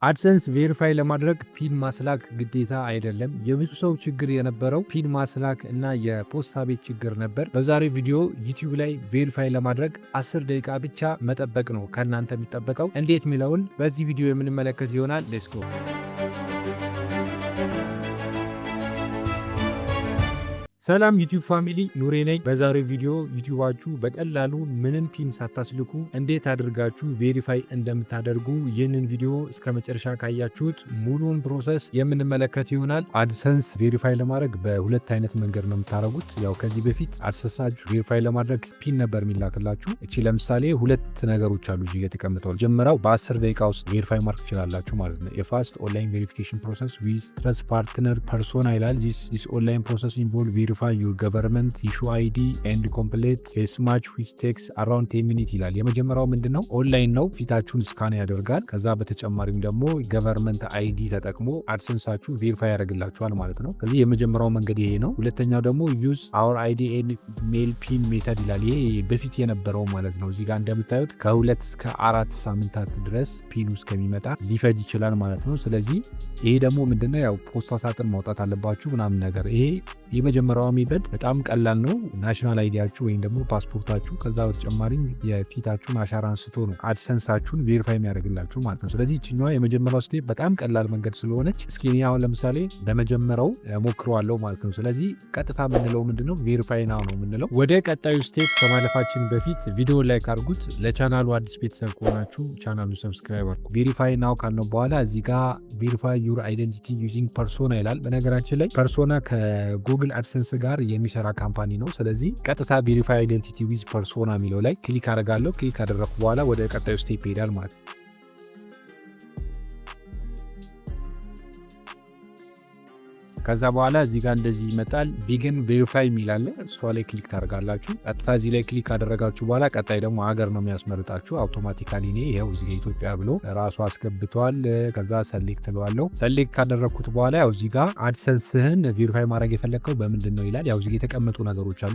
አድሰንስ ቬሪፋይ ለማድረግ ፒን ማስላክ ግዴታ አይደለም። የብዙ ሰው ችግር የነበረው ፒን ማስላክ እና የፖስታ ቤት ችግር ነበር። በዛሬው ቪዲዮ ዩቲዩብ ላይ ቬሪፋይ ለማድረግ 10 ደቂቃ ብቻ መጠበቅ ነው ከእናንተ የሚጠበቀው። እንዴት የሚለውን በዚህ ቪዲዮ የምንመለከት ይሆናል። ሌትስ ጎ። ሰላም ዩቲዩብ ፋሚሊ፣ ኑሬ ነኝ። በዛሬው ቪዲዮ ዩቲዩባችሁ በቀላሉ ምንም ፒን ሳታስልኩ እንዴት አድርጋችሁ ቬሪፋይ እንደምታደርጉ ይህንን ቪዲዮ እስከ መጨረሻ ካያችሁት ሙሉውን ፕሮሰስ የምንመለከት ይሆናል። አድሰንስ ቬሪፋይ ለማድረግ በሁለት አይነት መንገድ ነው የምታደርጉት። ያው ከዚህ በፊት አድሰንሳችሁ ቬሪፋይ ለማድረግ ፒን ነበር የሚላክላችሁ። እቺ ለምሳሌ ሁለት ነገሮች አሉ እዚህ የተቀምጠዋል። ጀመራው በ10 ደቂቃ ውስጥ ቬሪፋይ ማድረግ ትችላላችሁ ማለት ነው። የፋስት ኦንላይን ቬሪፊኬሽን ፕሮሰስ ዊዝ ትረስት ፓርትነር ፐርሶና ይላል። ዚስ ኦንላይን ፕሮሰስ ኢንቮልቭ your government issue ID and complete face match which takes around 10 minutes ይላል። የመጀመሪያው ምንድነው? ኦንላይን ነው፣ ፊታችሁን ስካን ያደርጋል። ከዛ በተጨማሪም ደግሞ ገቨርንመንት አይዲ ተጠቅሞ አድሰንሳችሁ ቬሪፋይ ያደርግላችኋል ማለት ነው። ከዚህ የመጀመሪያው መንገድ ይሄ ነው። ሁለተኛው ደግሞ use our ID and mail pin method ይላል። ይሄ በፊት የነበረው ማለት ነው። እዚህ ጋር እንደምታዩት ከ2 እስከ 4 ሳምንታት ድረስ ፒኑ እስከሚመጣ ሊፈጅ ይችላል ማለት ነው። ስለዚህ ይሄ ደግሞ ምንድነው? ያው ፖስታ ሳጥን ማውጣት አለባችሁ ምናምን ነገር። ይሄ የመጀመሪያው ሜተድ በጣም ቀላል ነው። ናሽናል አይዲያችሁ ወይም ደግሞ ፓስፖርታችሁ፣ ከዛ በተጨማሪም የፊታችሁን አሻራ አንስቶ ነው አድሰንሳችሁን ቬሪፋይ የሚያደርግላችሁ ማለት ነው። ስለዚህ ይችኛዋ የመጀመሪያው ስቴፕ በጣም ቀላል መንገድ ስለሆነች እስኪ እኔ አሁን ለምሳሌ በመጀመሪያው ሞክረዋለሁ ማለት ነው። ስለዚህ ቀጥታ የምንለው ምንድነው? ቬሪፋይ ናው ነው የምንለው። ወደ ቀጣዩ ስቴፕ ከማለፋችን በፊት ቪዲዮ ላይክ አድርጉት። ለቻናሉ አዲስ ቤተሰብ ከሆናችሁ ቻናሉ ሰብስክራይብ አድርጉ። ቬሪፋይ ናው ካልነው በኋላ እዚህ ጋር ቬሪፋይ ዩር አይደንቲቲ ዩዚንግ ፐርሶና ይላል። በነገራችን ላይ ፐርሶና ከጉግል አድሰንስ ጋር የሚሰራ ካምፓኒ ነው። ስለዚህ ቀጥታ ቬሪፋይ አይደንቲቲ ዊዝ ፐርሶና የሚለው ላይ ክሊክ አደርጋለሁ። ክሊክ ካደረኩ በኋላ ወደ ቀጣዩ ስቴፕ ይሄዳል ማለት ነው። ከዛ በኋላ እዚህ ጋር እንደዚህ ይመጣል። ቢግን ቬሪፋይ የሚላለ እሷ ላይ ክሊክ ታደርጋላችሁ። ቀጥታ እዚህ ላይ ክሊክ ካደረጋችሁ በኋላ ቀጣይ ደግሞ ሀገር ነው የሚያስመርጣችሁ አውቶማቲካሊ። እኔ ይኸው እዚህ ኢትዮጵያ ብሎ ራሱ አስገብቷል። ከዛ ሰሌክት ለዋለሁ። ሰሌክት ካደረግኩት በኋላ ያው እዚህ ጋር አድሰንስህን ቬሪፋይ ማድረግ የፈለግከው በምንድን ነው ይላል። ያው እዚህ የተቀመጡ ነገሮች አሉ።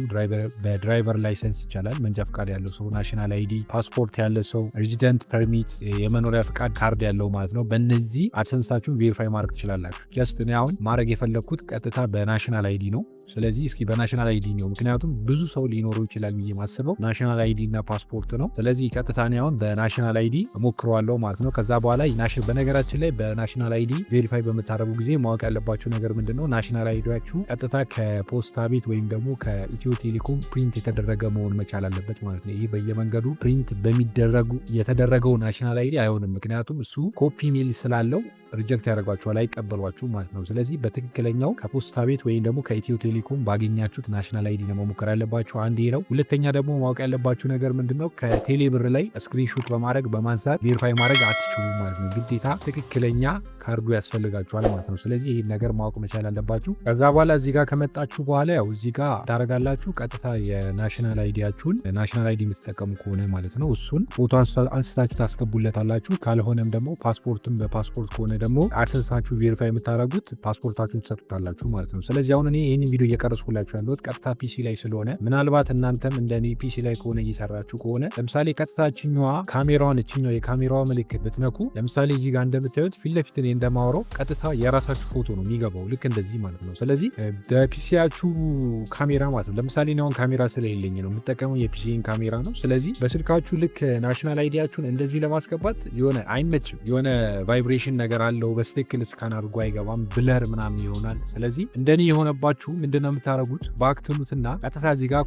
በድራይቨር ላይሰንስ ይቻላል፣ መንጃ ፍቃድ ያለው ሰው፣ ናሽናል አይዲ፣ ፓስፖርት ያለ ሰው፣ ሬዚደንት ፐርሚት፣ የመኖሪያ ፍቃድ ካርድ ያለው ማለት ነው። በእነዚህ አድሰንሳችሁን ቬሪፋይ ማድረግ ትችላላችሁ። ጀስት እኔ አሁን ማድረግ የፈለግኩት ቀጥታ በናሽናል አይዲ ነው። ስለዚህ እስኪ በናሽናል አይዲ ነው፣ ምክንያቱም ብዙ ሰው ሊኖረው ይችላል ብዬ ማስበው ናሽናል አይዲ እና ፓስፖርት ነው። ስለዚህ ቀጥታ እኔ አሁን በናሽናል አይዲ እሞክረዋለሁ ማለት ነው። ከዛ በኋላ በነገራችን ላይ በናሽናል አይዲ ቬሪፋይ በምታደርጉ ጊዜ ማወቅ ያለባችሁ ነገር ምንድነው? ናሽናል አይዲያችሁ ቀጥታ ከፖስታ ቤት ወይም ደግሞ ከኢትዮ ቴሌኮም ፕሪንት የተደረገ መሆን መቻል አለበት ማለት ነው። ይህ በየመንገዱ ፕሪንት የተደረገው ናሽናል አይዲ አይሆንም፣ ምክንያቱም እሱ ኮፒ ሜል ስላለው ሪጀክት ያደርጓችኋል፣ አይቀበሏችሁ ማለት ነው። ስለዚህ በትክክለኛው ከፖስታ ቤት ወይም ደግሞ ከኢትዮ ቴሌኮም ባገኛችሁት ናሽናል አይዲ ነው መሞከር ያለባችሁ። አንድ ነው። ሁለተኛ ደግሞ ማወቅ ያለባችሁ ነገር ምንድነው? ከቴሌ ብር ላይ ስክሪንሾት በማድረግ በማንሳት ቬሪፋይ ማድረግ አትችሉ ማለት ነው። ግዴታ ትክክለኛ ካርዱ ያስፈልጋችኋል ማለት ነው። ስለዚህ ይህን ነገር ማወቅ መቻል አለባችሁ። ከዛ በኋላ እዚህ ጋር ከመጣችሁ በኋላ ያው እዚህ ጋር ታደርጋላችሁ። ቀጥታ የናሽናል አይዲያችሁን ናሽናል አይዲ የምትጠቀሙ ከሆነ ማለት ነው እሱን ፎቶ አንስታችሁ ታስገቡለታላችሁ። ካልሆነም ደግሞ ፓስፖርትም በፓስፖርት ከሆነ ደግሞ አድሰንሳችሁ ቬሪፋይ የምታደርጉት ፓስፖርታችሁን ትሰጡታላችሁ ማለት ነው። ስለዚህ አሁን እኔ ይህንን ቪዲዮ እየቀረስኩላችሁ ያለሁት ቀጥታ ፒሲ ላይ ስለሆነ ምናልባት እናንተም እንደኔ ፒሲ ላይ ከሆነ እየሰራችሁ ከሆነ ለምሳሌ ቀጥታ እችኛዋ የካሜራዋ ምልክት ብትነኩ ለምሳሌ እዚህ ጋር እንደምታዩት ፊት ለፊት እኔ እንደማወራው ቀጥታ የራሳችሁ ፎቶ ነው የሚገባው ልክ እንደዚህ ማለት ነው። ስለዚህ በፒሲያችሁ ካሜራ ማለት ነው። ለምሳሌ እኔ አሁን ካሜራ ስለሌለኝ ነው የምጠቀመው የፒሲን ካሜራ ነው። ስለዚህ በስልካችሁ ልክ ናሽናል አይዲያችሁን እንደዚህ ለማስገባት የሆነ አይመችም፣ የሆነ ቫይብሬሽን ነገር አለው። በስትክክል ስካን አድርጎ አይገባም፣ ብለር ምናምን ይሆናል። ስለዚህ እንደኔ የሆነባችሁ ምንድነው የምታደርጉት? ባክትሉትና ቀጥታ እዚህ ጋር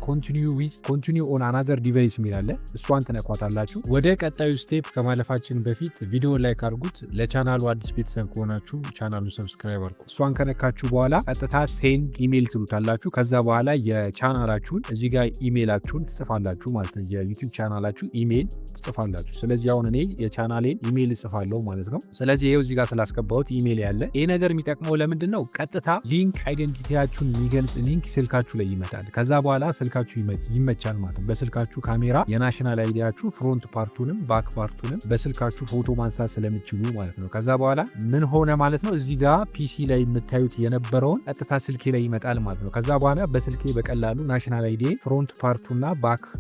ኮንቲኒው ኦን አናዘር ዲቫይስ የሚላለ እሷን ትነኳታላችሁ። ወደ ቀጣዩ ስቴፕ ከማለፋችን በፊት ቪዲዮ ላይክ አድርጉት። ለቻናሉ አዲስ ቤተሰብ ከሆናችሁ ቻናሉ ሰብስክራይብ አድርጉ። እሷን ከነካችሁ በኋላ ቀጥታ ሴንድ ኢሜል ትሉታላችሁ። ከዛ በኋላ የቻናላችሁን እዚህ ጋር ኢሜላችሁን ትጽፋላችሁ ማለት ነው። የዩቲዩብ ቻናላችሁ ኢሜል ትጽፋላችሁ። ስለዚህ አሁን እኔ የቻናሌን ኢሜል እጽፋለሁ ማለት ነው። ስለዚህ ይሄው እዚህ ጋር ስላስገባሁት ኢሜል ያለ ይሄ ነገር የሚጠቅመው ለምንድን ነው? ቀጥታ ሊንክ አይደንቲቲያችሁን የሚገልጽ ሊንክ ስልካችሁ ላይ ይመጣል። ከዛ በኋላ ስልካችሁ ይመቻል ማለት ነው። በስልካችሁ ካሜራ የናሽናል አይዲያችሁ ፍሮንት ፓርቱንም ባክ ፓርቱንም በስልካችሁ ፎቶ ማንሳት ስለምችሉ ማለት ነው። ከዛ በኋላ ምን ሆነ ማለት ነው? እዚህ ጋር ፒሲ ላይ የምታዩት የነበረውን ቀጥታ ስልኬ ላይ ይመጣል ማለት ነው። ከዛ በኋላ በስልኬ በቀላሉ ናሽናል አይዲ ፍሮንት ፓርቱና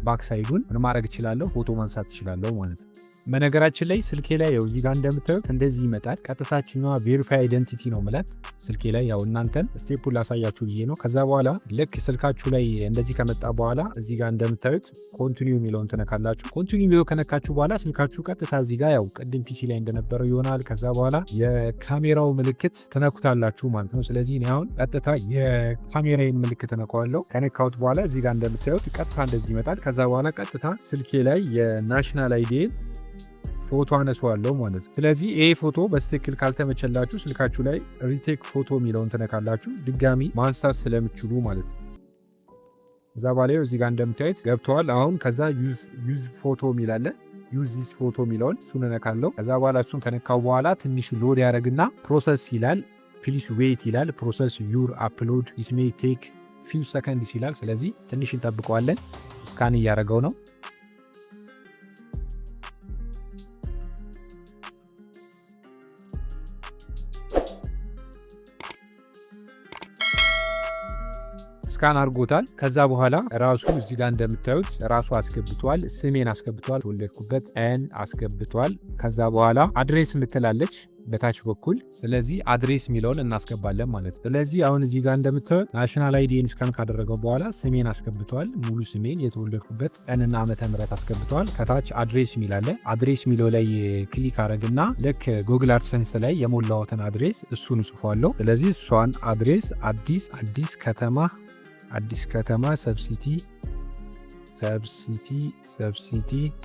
ባክ ሳይዱን ምን ማድረግ እችላለሁ? ፎቶ ማንሳት እችላለሁ ማለት ነው። በነገራችን ላይ ስልኬ ላይ ያው እዚህ ጋር እንደምታዩት እንደዚህ ይመጣል። ቀጥታችኛዋ ቬሪፋይ አይደንቲቲ ነው ምላት ስልኬ ላይ ያው እናንተን ስቴፑን ላሳያችሁ ብዬ ነው። ከዛ በኋላ ልክ ስልካችሁ ላይ እንደዚህ ከመጣ በኋላ እዚህ ጋር እንደምታዩት ኮንቲኒው የሚለውን ትነካላችሁ። ኮንቲኒው የሚለው ከነካችሁ በኋላ ስልካችሁ ቀጥታ እዚህ ጋር ያው ቅድም ፒሲ ላይ እንደነበረው ይሆናል። ከዛ በኋላ የካሜራው ምልክት ትነኩታላችሁ ማለት ነው። ስለዚህ እኔ አሁን ቀጥታ የካሜራዬን ምልክት እነካዋለሁ። ከነካሁት በኋላ እዚህ ጋር እንደምታዩት ቀጥታ እንደዚህ ይመጣል። ከዛ በኋላ ቀጥታ ስልኬ ላይ የናሽናል አይዲን ፎቶ አነሳዋለሁ ማለት ነው። ስለዚህ ይሄ ፎቶ በትክክል ካልተመቸላችሁ ስልካችሁ ላይ ሪቴክ ፎቶ የሚለውን ትነካላችሁ ድጋሚ ማንሳት ስለምችሉ ማለት ነው። እዛ ባላይ እዚህ ጋር እንደምታዩት ገብተዋል። አሁን ከዛ ዩዝ ፎቶ የሚላለ ዩዝ ዚስ ፎቶ የሚለውን እሱን እነካለሁ። ከዛ በኋላ እሱን ከነካው በኋላ ትንሽ ሎድ ያደርግና ፕሮሰስ ይላል። ፕሊስ ዌይት ይላል። ፕሮሰስ ዩር አፕሎድ ዲስ ሜይ ቴክ ፊው ሰከንድስ ይላል። ስለዚህ ትንሽ እንጠብቀዋለን። ስካን እያደረገው ነው። ስካን አድርጎታል። ከዛ በኋላ ራሱ እዚህ ጋር እንደምታዩት ራሱ አስገብቷል። ስሜን አስገብቷል። ተወለድኩበት ኤን አስገብቷል። ከዛ በኋላ አድሬስ ምትላለች በታች በኩል። ስለዚህ አድሬስ የሚለውን እናስገባለን ማለት ነው። ስለዚህ አሁን እዚህ ጋር እንደምታዩት ናሽናል አይዲን ስካን ካደረገው በኋላ ስሜን አስገብቷል። ሙሉ ስሜን፣ የተወለድኩበት ቀንና ዓመተ ምህረት አስገብቷል። ከታች አድሬስ የሚላለ አድሬስ የሚለው ላይ ክሊክ አረግና ልክ ጉግል አድሰንስ ላይ የሞላሁትን አድሬስ እሱን እጽፏለሁ። ስለዚህ እሷን አድሬስ አዲስ ከተማ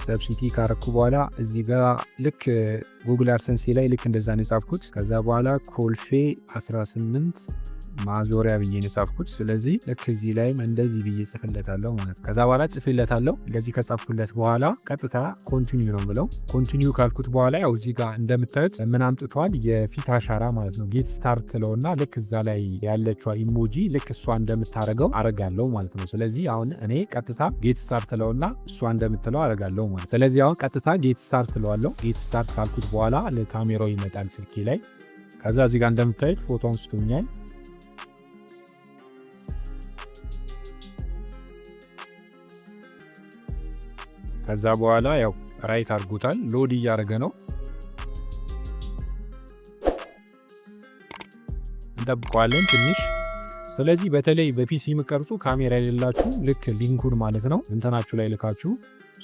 ሰብሲቲ ካረኩ በኋላ እዚህ ጋር ልክ ጉግል አድሰንስ ላይ ልክ እንደዛ ነው የጻፍኩት። ከዛ በኋላ ኮልፌ 18 ማዞሪያ ብዬ ነው የጻፍኩት። ስለዚህ ልክ እዚህ ላይም እንደዚህ ብዬ ጽፍለታለሁ ማለት ነው። ከዛ በኋላ ጽፍለታለሁ። እንደዚህ ከጻፍኩለት በኋላ ቀጥታ ኮንቲኒው ነው ብለው ኮንቲኒው ካልኩት በኋላ ያው እዚህ ጋር እንደምታዩት ምን አምጥቷል? የፊት አሻራ ማለት ነው። ጌት ስታርት ለውና ልክ እዛ ላይ ያለችዋ ኢሞጂ ልክ እሷ እንደምታረገው አረጋለሁ ማለት ነው። ስለዚህ አሁን እኔ ቀጥታ ጌት ስታርት ለውና እሷ እንደምትለው አረጋለሁ ማለት። ስለዚህ አሁን ቀጥታ ጌት ስታርት ለዋለሁ። ጌት ስታርት ካልኩት በኋላ ለካሜራው ይመጣል ስልኬ ላይ። ከዛ እዚህ ጋር እንደምታዩት ፎቶን ስቶኛል። ከዛ በኋላ ያው ራይት አድርጎታል። ሎድ እያደረገ ነው። እንጠብቀዋለን ትንሽ። ስለዚህ በተለይ በፒሲ የምቀርጹ ካሜራ የሌላችሁ ልክ ሊንኩን ማለት ነው እንትናችሁ ላይ ልካችሁ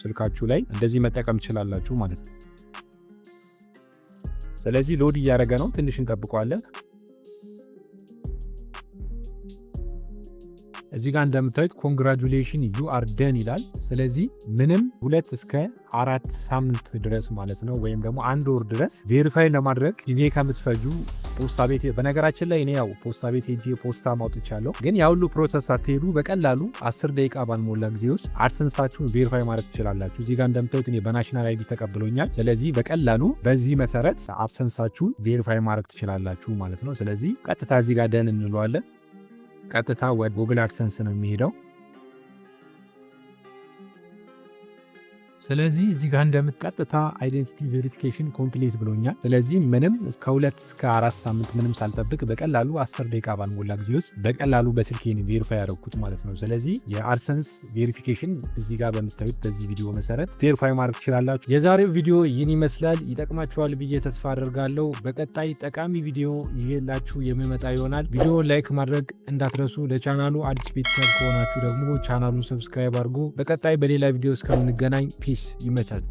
ስልካችሁ ላይ እንደዚህ መጠቀም ትችላላችሁ ማለት ነው። ስለዚህ ሎድ እያደረገ ነው። ትንሽ እንጠብቀዋለን። እዚህ ጋር እንደምታዩት ኮንግራጁሌሽን ዩ አር ደን ይላል። ስለዚህ ምንም 2 እስከ 4 ሳምንት ድረስ ማለት ነው ወይም ደግሞ 1 ወር ድረስ ቬሪፋይ ለማድረግ ጊዜ ከምትፈጁ ፖስታ ቤት፣ በነገራችን ላይ እኔ ያው ፖስታ ቤት ሄጄ ፖስታ ማውጥቻለሁ። ግን ያው ሁሉ ፕሮሰስ አትሄዱ በቀላሉ 10 ደቂቃ ባልሞላ ጊዜ ውስጥ አድሰንሳችሁን ቬሪፋይ ማድረግ ትችላላችሁ። እዚህ ጋር እንደምታዩት እኔ በናሽናል አይዲ ተቀብሎኛል። ስለዚህ በቀላሉ በዚህ መሰረት አድሰንሳችሁን ቬሪፋይ ማድረግ ትችላላችሁ ማለት ነው። ስለዚህ ቀጥታ እዚህ ጋር ደን እንለዋለን። ቀጥታ ወደ ጉግል አድሰንስ ነው የሚሄደው። ስለዚህ እዚህ ጋር እንደምትቀጥታ አይዴንቲቲ ቬሪፊኬሽን ኮምፕሊት ብሎኛል። ስለዚህ ምንም ከ2 እስከ 4 ሳምንት ምንም ሳልጠብቅ በቀላሉ 10 ደቂቃ ባልሞላ ጊዜ ውስጥ በቀላሉ በስልኬን ቬሪፋይ ያደረኩት ማለት ነው። ስለዚህ የአድሰንስ ቬሪፊኬሽን እዚህ ጋር በምታዩት በዚህ ቪዲዮ መሰረት ቬሪፋይ ማድረግ ትችላላችሁ። የዛሬው ቪዲዮ ይህን ይመስላል። ይጠቅማችኋል ብዬ ተስፋ አደርጋለሁ። በቀጣይ ጠቃሚ ቪዲዮ ይዤላችሁ የሚመጣ ይሆናል። ቪዲዮ ላይክ ማድረግ እንዳትረሱ። ለቻናሉ አዲስ ቤተሰብ ከሆናችሁ ደግሞ ቻናሉን ሰብስክራይብ አድርጉ። በቀጣይ በሌላ ቪዲዮ እስከምንገናኝ ፒስ ይመቻል።